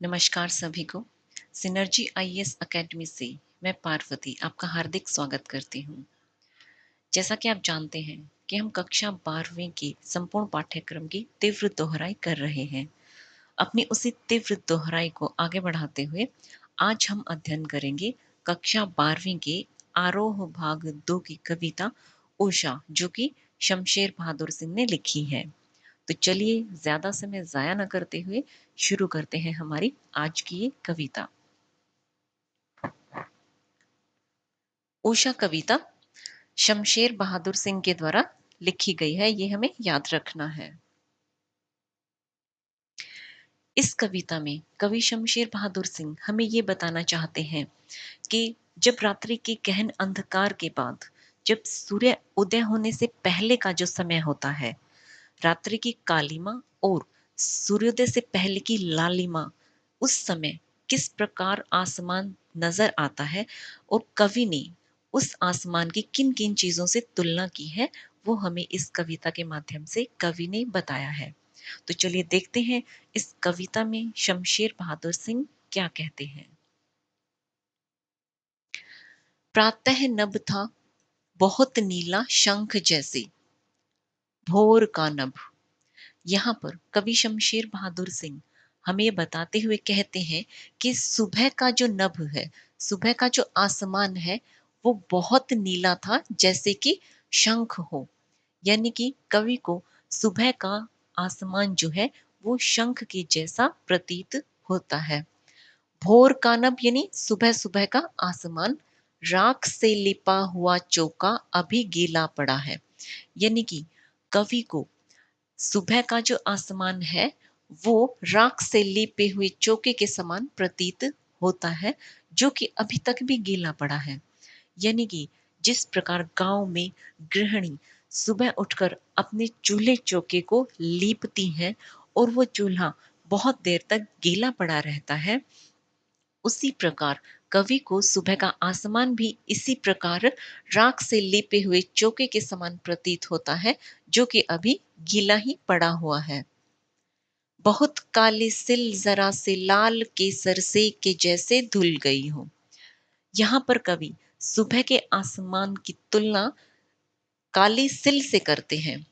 नमस्कार सभी को। सिनर्जी आईएएस अकेडमी से मैं पार्वती आपका हार्दिक स्वागत करती हूँ। जैसा कि आप जानते हैं कि हम कक्षा 12वीं की संपूर्ण पाठ्यक्रम की तीव्र दोहराई कर रहे हैं। अपनी उसी तीव्र दोहराई को आगे बढ़ाते हुए आज हम अध्ययन करेंगे कक्षा 12वीं के आरोह भाग 2 की कविता उषा, जो कि शमशेर बहादुर सिंह ने लिखी है। तो चलिए ज्यादा समय जाया न करते हुए शुरू करते हैं हमारी आज की ये कविता। उषा कविता शमशेर बहादुर सिंह के द्वारा लिखी गई है, ये हमें याद रखना है। इस कविता में कवि शमशेर बहादुर सिंह हमें ये बताना चाहते हैं कि जब रात्रि के गहन अंधकार के बाद, जब सूर्य उदय होने से पहले का जो समय होता है, रात्रि की कालिमा और सूर्योदय से पहले की लालिमा, उस समय किस प्रकार आसमान नजर आता है और कवि ने उस आसमान की किन किन चीजों से तुलना की है, वो हमें इस कविता के माध्यम से कवि ने बताया है। तो चलिए देखते हैं इस कविता में शमशेर बहादुर सिंह क्या कहते हैं। प्रातः नभ था बहुत नीला शंख जैसे, भोर का नभ। यहाँ पर कवि शमशेर बहादुर सिंह हमें ये बताते हुए कहते हैं कि सुबह का जो नभ है, सुबह का जो आसमान है, वो बहुत नीला था जैसे कि शंख हो। यानी कि कवि को सुबह का आसमान जो है वो शंख के जैसा प्रतीत होता है। भोर का नभ यानी सुबह सुबह का आसमान, राख से लिपा हुआ चौका अभी गीला पड़ा है। यानी कि कवि को सुबह का जो आसमान है वो राख से लेपे हुए चौके के समान प्रतीत होता है, जो कि अभी तक भी गीला पड़ा है। यानी कि जिस प्रकार गांव में गृहिणी सुबह उठकर अपने चूल्हे चौके को लीपती हैं और वो चूल्हा बहुत देर तक गीला पड़ा रहता है, उसी प्रकार कवि को सुबह का आसमान भी इसी प्रकार राख से लेपे हुए चौके के समान प्रतीत होता है, जो कि अभी गीला ही पड़ा हुआ है। बहुत काली सिल जरा से लाल केसर से के जैसे धुल गई हो। यहाँ पर कवि सुबह के आसमान की तुलना काली सिल से करते हैं।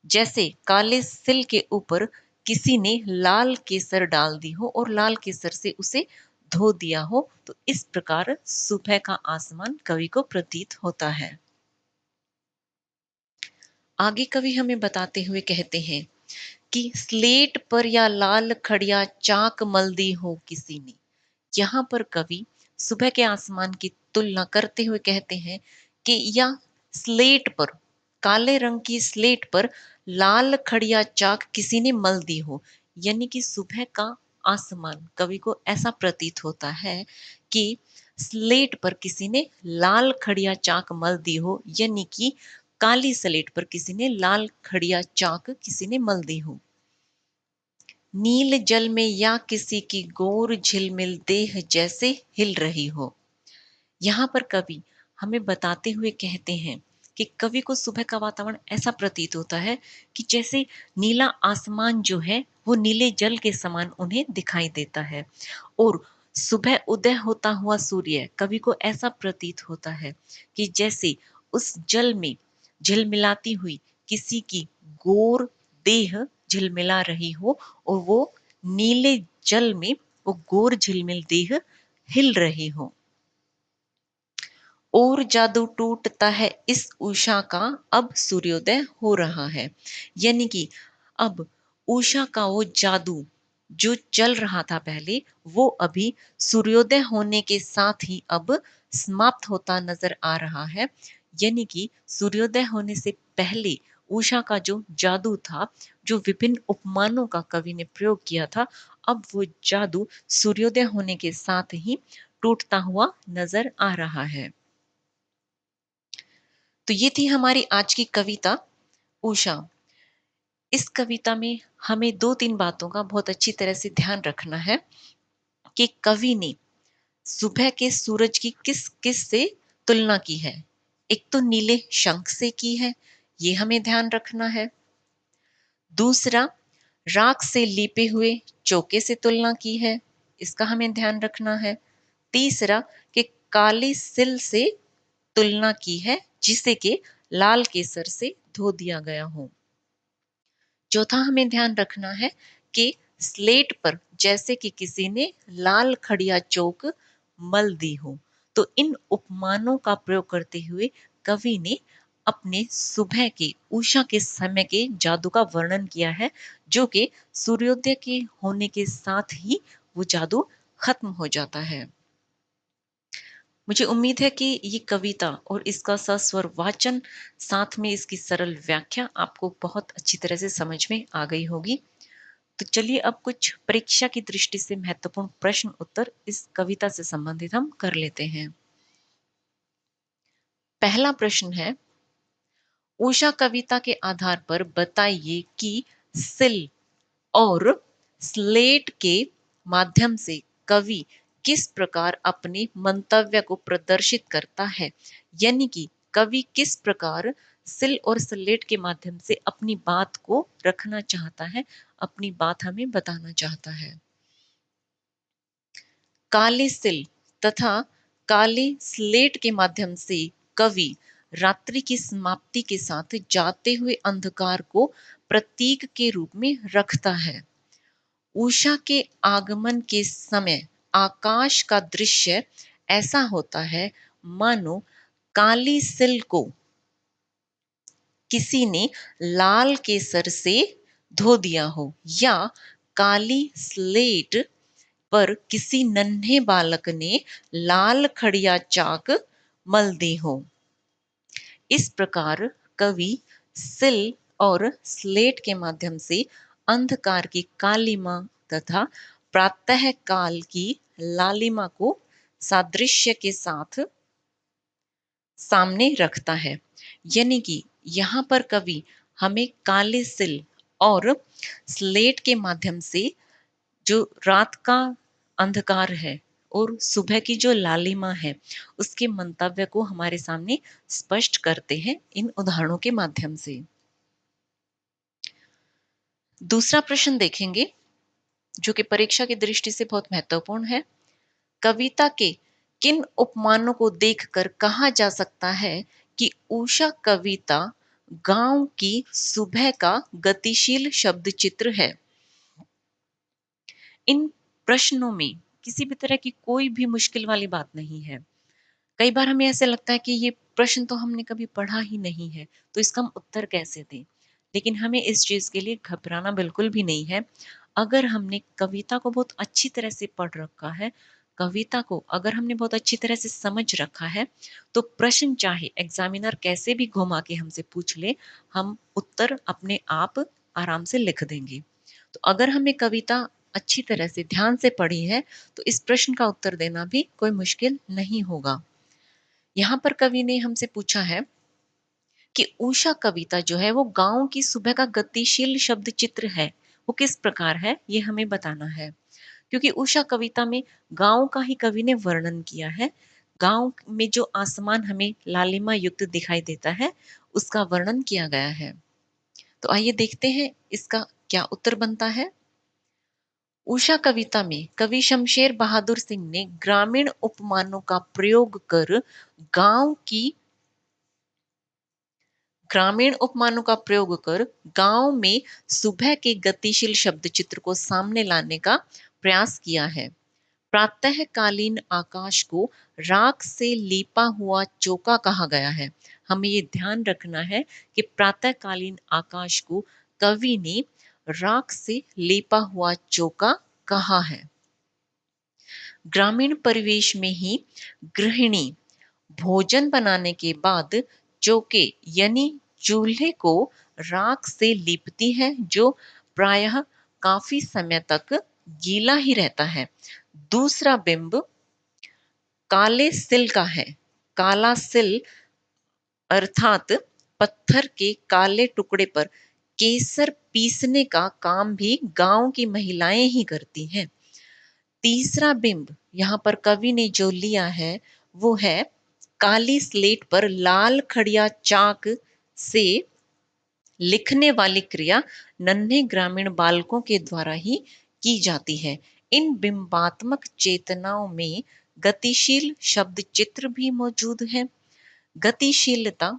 जैसे काले सिल के ऊपर किसी ने लाल केसर डाल दी हो और लाल केसर से उसे धो दिया हो, तो इस प्रकार सुबह का आसमान कवि को प्रतीत होता है। आगे कवि हमें बताते हुए कहते हैं कि स्लेट पर या लाल खड़िया चाक मल दी हो किसी ने। यहाँ पर कवि सुबह के आसमान की तुलना करते हुए कहते हैं कि या स्लेट पर, काले रंग की स्लेट पर लाल खड़िया चाक किसी ने मल दी हो। यानी कि सुबह का आसमान कवि को ऐसा प्रतीत होता है कि स्लेट पर किसी ने लाल खड़िया चाक मल दी हो, यानी कि काली स्लेट पर किसी ने लाल खड़िया चाक किसी ने मल दी हो। नील जल में या किसी की गोर झिलमिल देह जैसे हिल रही हो। यहाँ पर कवि हमें बताते हुए कहते हैं कि कवि को सुबह का वातावरण ऐसा प्रतीत होता है कि जैसे नीला आसमान जो है वो नीले जल के समान उन्हें दिखाई देता है, और सुबह उदय होता हुआ सूर्य कवि को ऐसा प्रतीत होता है कि जैसे उस जल में झिलमिलाती हुई किसी की गोर देह झिलमिला रही हो, और वो नीले जल में वो गोर झिलमिल देह हिल रही हो। और जादू टूटता है इस उषा का, अब सूर्योदय हो रहा है। यानी कि अब उषा का वो जादू जो चल रहा था पहले, वो अभी सूर्योदय होने के साथ ही अब समाप्त होता नजर आ रहा है। यानी कि सूर्योदय होने से पहले उषा का जो जादू था, जो विभिन्न उपमानों का कवि ने प्रयोग किया था, अब वो जादू सूर्योदय होने के साथ ही टूटता हुआ नजर आ रहा है। तो ये थी हमारी आज की कविता उषा। इस कविता में हमें दो तीन बातों का बहुत अच्छी तरह से ध्यान रखना है कि कवि ने सुबह के सूरज की किस किस से तुलना की है। एक तो नीले शंख से की है, ये हमें ध्यान रखना है। दूसरा, राख से लीपे हुए चौके से तुलना की है, इसका हमें ध्यान रखना है। तीसरा कि काली सिल से तुलना की है जिसे कि लाल केसर से धो दिया गया हो। चौथा हमें ध्यान रखना है कि स्लेट पर जैसे कि किसी ने लाल खड़िया चौक मल दी हो। तो इन उपमानों का प्रयोग करते हुए कवि ने अपने सुबह के उषा के समय के जादू का वर्णन किया है, जो कि सूर्योदय के होने के साथ ही वो जादू खत्म हो जाता है। मुझे उम्मीद है कि ये कविता और इसका सस्वर वाचन साथ में इसकी सरल व्याख्या आपको बहुत अच्छी तरह से समझ में आ गई होगी। तो चलिए अब कुछ परीक्षा की दृष्टि से महत्वपूर्ण प्रश्न उत्तर इस कविता से संबंधित हम कर लेते हैं। पहला प्रश्न है, उषा कविता के आधार पर बताइए कि सिल और स्लेट के माध्यम से कवि किस प्रकार अपने मंतव्य को प्रदर्शित करता है। यानी कि कवि किस प्रकार सिल और स्लेट के माध्यम से अपनी बात को रखना चाहता है, अपनी बात हमें बताना चाहता है। काले सिल तथा काले स्लेट के माध्यम से कवि रात्रि की समाप्ति के साथ जाते हुए अंधकार को प्रतीक के रूप में रखता है। उषा के आगमन के समय आकाश का दृश्य ऐसा होता है मानो काली सिल को किसी ने लाल केसर से धो दिया हो या काली स्लेट पर किसी नन्हे बालक ने लाल खड़िया चाक मल दी हो। इस प्रकार कवि सिल और स्लेट के माध्यम से अंधकार की कालिमा तथा प्रातः काल की लालिमा को सादृश्य के साथ सामने रखता है। यानी कि यहाँ पर कवि हमें काले सिल और स्लेट के माध्यम से जो रात का अंधकार है और सुबह की जो लालिमा है उसके मंतव्य को हमारे सामने स्पष्ट करते हैं इन उदाहरणों के माध्यम से। दूसरा प्रश्न देखेंगे जो कि परीक्षा की दृष्टि से बहुत महत्वपूर्ण है। कविता के किन उपमानों को देखकर कहा जा सकता है कि उषा कविता गांव की सुबह का गतिशील शब्द चित्र है। इन प्रश्नों में किसी भी तरह की कोई भी मुश्किल वाली बात नहीं है। कई बार हमें ऐसे लगता है कि ये प्रश्न तो हमने कभी पढ़ा ही नहीं है, तो इसका हम उत्तर कैसे दें। लेकिन हमें इस चीज के लिए घबराना बिल्कुल भी नहीं है। अगर हमने कविता को बहुत अच्छी तरह से पढ़ रखा है, कविता को अगर हमने बहुत अच्छी तरह से समझ रखा है, तो प्रश्न चाहे एग्जामिनर कैसे भी घुमा के हमसे पूछ ले, हम उत्तर अपने आप आराम से लिख देंगे। तो अगर हमें कविता अच्छी तरह से ध्यान से पढ़ी है, तो इस प्रश्न का उत्तर देना भी कोई मुश्किल नहीं होगा। यहाँ पर कवि ने हमसे पूछा है कि उषा कविता जो है वो गांव की सुबह का गतिशील शब्द चित्र है, वो किस प्रकार है ये हमें बताना है। क्योंकि उषा कविता में गांव का ही कवि ने वर्णन किया है। गांव में जो आसमान हमें लालिमा युक्त दिखाई देता है उसका वर्णन किया गया है। तो आइए देखते हैं इसका क्या उत्तर बनता है। उषा कविता में कवि शमशेर बहादुर सिंह ने ग्रामीण उपमानों का प्रयोग कर गांव की ग्रामीण उपमानों का प्रयोग कर गांव में सुबह के गतिशील शब्द चित्र को सामने लाने का प्रयास किया है। प्रातःकालीन आकाश को राख से लीपा हुआ चौका कहा गया है। हमें ये ध्यान रखना है कि प्रातःकालीन आकाश को कवि ने राख से लेपा हुआ चौका कहा है। ग्रामीण परिवेश में ही गृहिणी भोजन बनाने के बाद चौके यानी चूल्हे को राख से लीपती है, जो प्रायः काफी समय तक गीला ही रहता है। दूसरा बिंब काले सिल का है। काला सिल अर्थात पत्थर के काले टुकड़े पर केसर पीसने का काम भी गांव की महिलाएं ही करती हैं। तीसरा बिंब यहाँ पर कवि ने जो लिया है वो है काली स्लेट पर लाल खड़िया चाक से लिखने वाली क्रिया नन्हे ग्रामीण बालकों के द्वारा ही की जाती है। इन बिंबात्मक चेतनाओं में गतिशील शब्द चित्र भी मौजूद है। गतिशीलता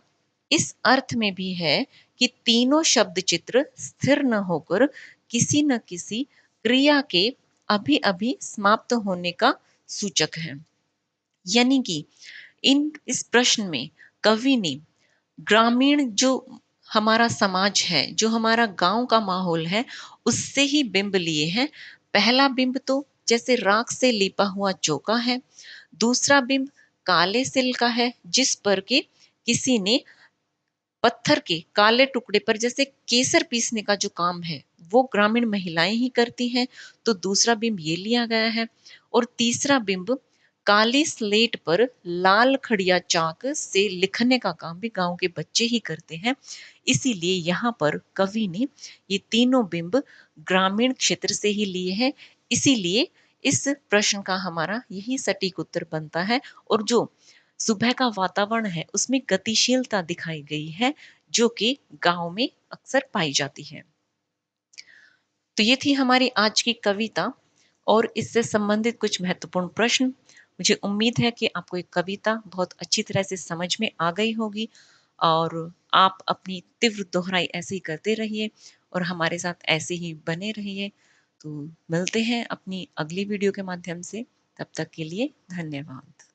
इस अर्थ में भी है कि तीनों शब्द चित्र स्थिर न होकर किसी न किसी क्रिया के अभी अभी समाप्त होने का सूचक है। यानी कि इस प्रश्न में कवि ने ग्रामीण जो हमारा समाज है, जो हमारा गांव का माहौल है, उससे ही बिंब लिए हैं। पहला बिंब तो जैसे राख से लिपा हुआ चौका है। दूसरा बिंब काले सिल का है, जिस पर के किसी ने पत्थर के काले टुकड़े पर जैसे केसर पीसने का जो काम है वो ग्रामीण महिलाएं ही करती हैं। तो दूसरा बिंब ये लिया गया है। और तीसरा बिंब काली स्लेट पर लाल खड़िया चाक से लिखने का काम भी गांव के बच्चे ही करते हैं। इसीलिए यहाँ पर कवि ने ये तीनों बिंब ग्रामीण क्षेत्र से ही लिए हैं। इसीलिए इस प्रश्न का हमारा यही सटीक उत्तर बनता है। और जो सुबह का वातावरण है उसमें गतिशीलता दिखाई गई है, जो कि गांव में अक्सर पाई जाती है। तो ये थी हमारी आज की कविता और इससे संबंधित कुछ महत्वपूर्ण प्रश्न। मुझे उम्मीद है कि आपको ये कविता बहुत अच्छी तरह से समझ में आ गई होगी और आप अपनी तीव्र दोहराई ऐसे ही करते रहिए और हमारे साथ ऐसे ही बने रहिए। तो मिलते हैं अपनी अगली वीडियो के माध्यम से। तब तक के लिए धन्यवाद।